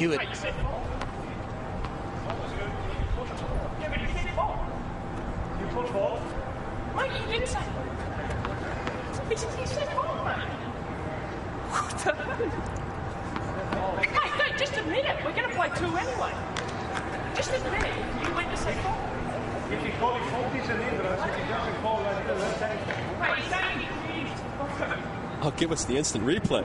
Hewitt. Yeah, but you said fault. You put fault? Mate, you didn't say. He said fault, mate. What the hell? Mate, just admit it. We're going to play 2 anyway. Just admit it. You went to say fault. If you call it fault, it's an hindrance. If you doesn't call it, let's say. Mate, he's saying he Oh, give us the instant replay.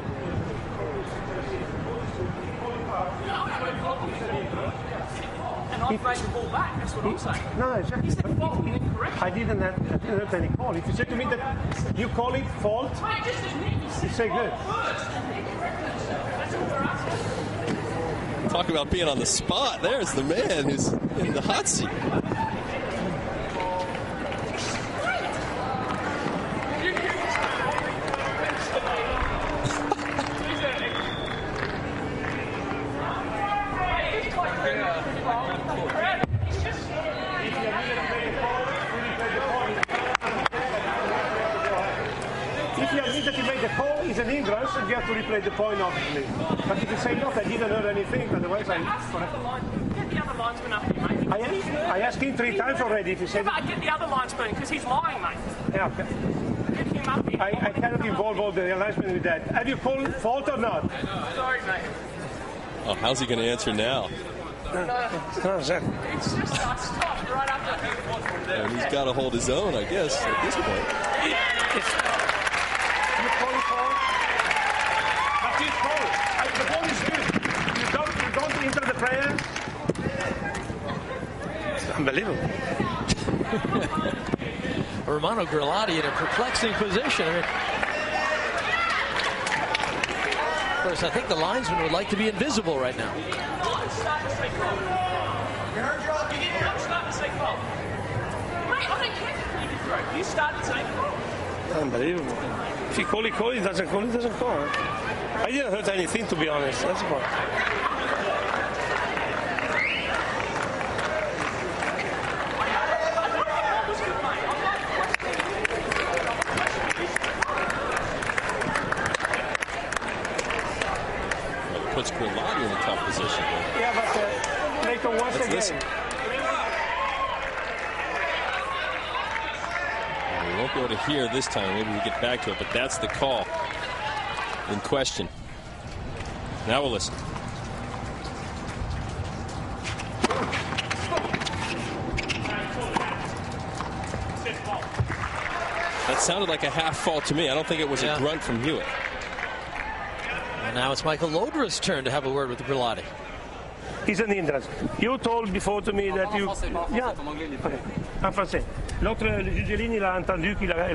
And I've raised the ball back. That's what I'm saying. No, exactly. He said fault. Incorrect. I didn't have any call. If you say to me that you call it fault, Mate, just admit you said say good. first. That's what we're asking. Talk about being on the spot. There's the man who's in the hot seat. if you admit that you made the call, it's an hindrance, and you have to replay the point, obviously. But if you say not, I didn't hear anything, otherwise Get the other linesman up here, mate. I asked him 3 times already if he said... But I get the other linesman because he's lying, mate. Yeah, okay. Get him up here. I cannot involve all the alignment with that. Have you called fault or not? Sorry, mate. Oh, how's he going to answer now? No, exactly. It's just stopped right after. And he's got to hold his own, I guess, at this point. You call it fault? But it's fault. The ball is good. You don't enter the player. It's unbelievable. Romano Grillotti in a perplexing position. I mean, of course, I think the linesman would like to be invisible right now. Start to say fault. You heard your own. You didn't start to say fault. Mate, I don't care if you throw. You started saying fault. Unbelievable. If you call it, he doesn't call, he doesn't call. I didn't hurt anything, to be honest. That's the point. Puts Grillotti in a tough position. Yeah, but Lleyton once again. Listen. We won't be able to hear this time. Maybe we get back to it, but that's the call in question. Now we'll listen. That sounded like a half fault to me. I don't think it was a grunt from Hewitt. And now it's Michael Llodra's turn to have a word with Grillotti. He's an hindrance. You told before to me that you... Yeah. Okay. En français. L'autre, le juge de ligne, il a entendu qu'il a...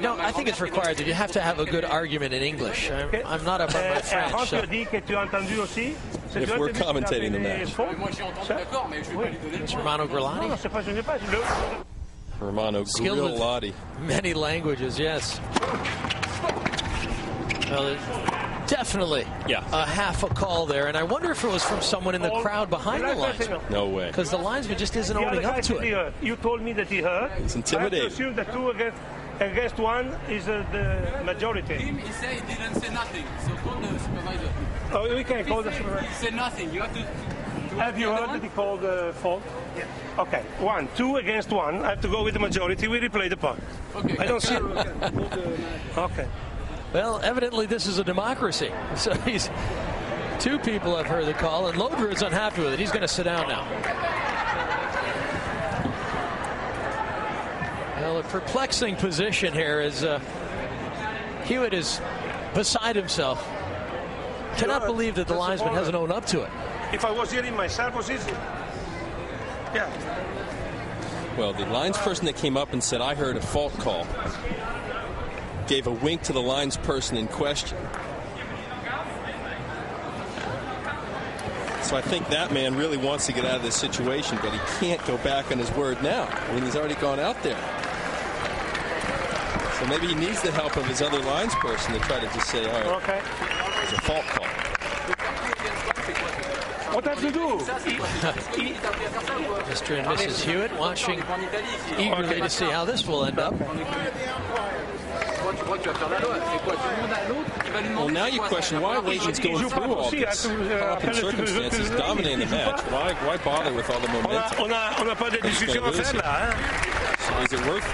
No, I think it's required that you have to have a good argument in English. I'm not up on my French. So. If we're commentating the match. It's Romano Grillotti. Romano Grillotti. Many languages, yes. Well, definitely a half a call there, and I wonder if it was from someone in the crowd behind the linesman. No way. Because the linesman just isn't owning up to it. You told me that he heard. He's intimidated. I assume that 2 against 1 is the majority. He said he didn't say nothing, so call the supervisor. Oh, we can call the supervisor. He said nothing. You have to have you heard that he called the fault? Yeah. Okay, 1, 2 against 1. I have to go with the majority. We replay the point. Okay. I don't see it. Okay. Well, evidently this is a democracy. So 2 people have heard the call, and Llodra is unhappy with it. He's going to sit down now. Well, a perplexing position here as Hewitt is beside himself. Cannot believe that the linesman hasn't owned up to it. If I was here in myself, was easy. Yeah. Well, the linesperson that came up and said, I heard a fault call, gave a wink to the linesperson in question. So I think that man really wants to get out of this situation, but he can't go back on his word now when he's already gone out there. So maybe he needs the help of his other linesperson to try to just say, all right, okay, it's a fault call. What have to do? Mr. and Mrs. Hewitt watching eagerly to see how this will end up. Well, now you question why Lleyton's going through all this pomp and circumstances, dominating the match. Why bother with all the momentum? On n'a pas de discussion à faire là. So is it worth it?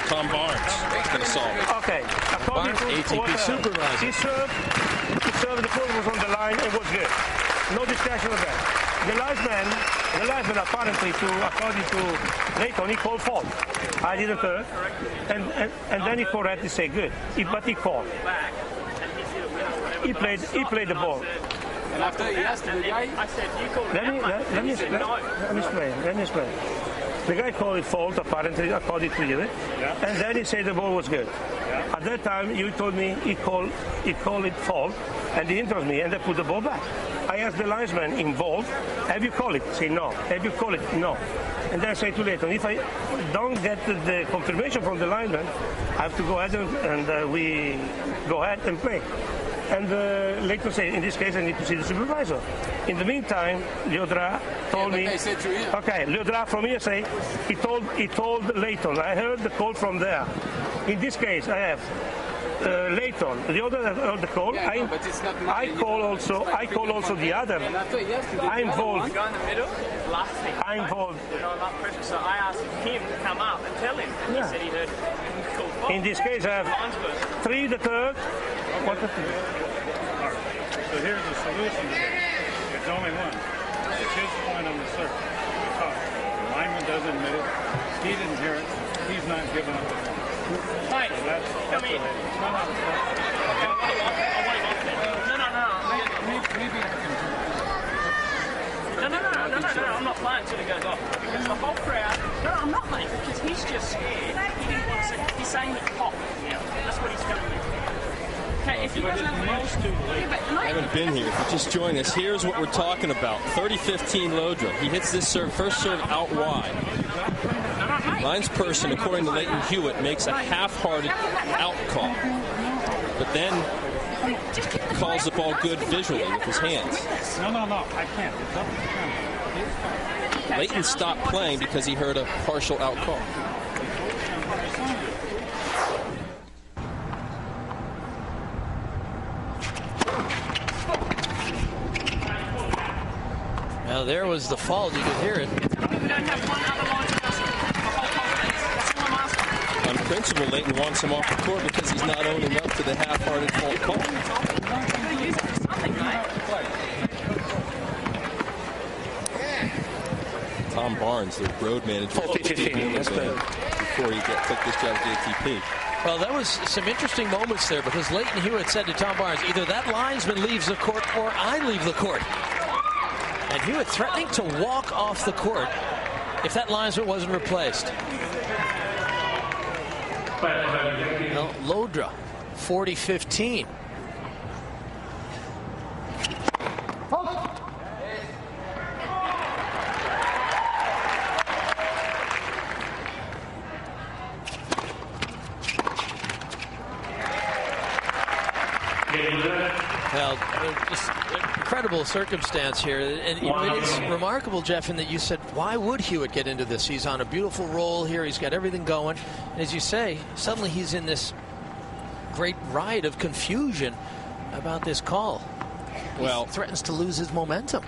Tom Barnes is going to solve it. Okay. Barnes, ATP supervisor. He served, the ball was on the line and was good. No discussion of that. The linesman apparently, according to Lleyton, he called fault. I didn't hear. And then he correctly said good. But he called. He played the ball. And after he asked the guy, I said, you called Let me explain. The guy called it fault, apparently, according to Hewitt, and then he said the ball was good. Yeah. At that time, you told me he called it fault, and he interrupted me, and I put the ball back. I asked the linesman involved, have you called it? Say no. Have you called it? No. And then I say to Lleyton, if I don't get the confirmation from the linesman, I have to go ahead and we go ahead and play. And Lleyton said, in this case, I need to see the supervisor. In the meantime, Llodra told me. Okay, Llodra from here say he told Lleyton. I heard the call from there. In this case, I have Lleyton. Llodra heard the call. I call also the other. I'm involved. I'm involved. So I asked him to come up and tell him. And he said he heard called fault. In this case, I have 3 the third. What the third? So here's the solution. It's only one. It's his point on the surface. The lineman doesn't admit it. He didn't hear it. He's not giving up the ball. Mate, come in. No, I'm not playing until he goes off. Because the whole crowd... No, I'm not, mate, because he's just scared. He didn't want to say... He's saying it's pop now. That's what he's telling me. Okay, if you guys have I haven't been here. If you just joined us, here's what we're talking about. 30-15 Llodra. He hits this first serve out wide. Linesperson, according to Lleyton Hewitt, makes a half-hearted out call. But then calls the ball good visually with his hands. No, I can't. It's up to him. Lleyton stopped playing because he heard a partial out call. Now there was the fault. You could hear it. On principle, Lleyton wants him off the court because he's not owning up to the half-hearted fault call. Tom Barnes, the road manager, before he took this job at ATP. Well, that was some interesting moments there because Lleyton Hewitt said to Tom Barnes, either that linesman leaves the court or I leave the court. And Hewitt threatening to walk off the court if that linesman wasn't replaced. Well, Llodra, 40-15. Well, just incredible circumstance here. And you know, it's remarkable, Jeff, in that you said, why would Hewitt get into this? He's on a beautiful roll here. He's got everything going. And as you say, suddenly he's in this great ride of confusion about this call. Well, he threatens to lose his momentum.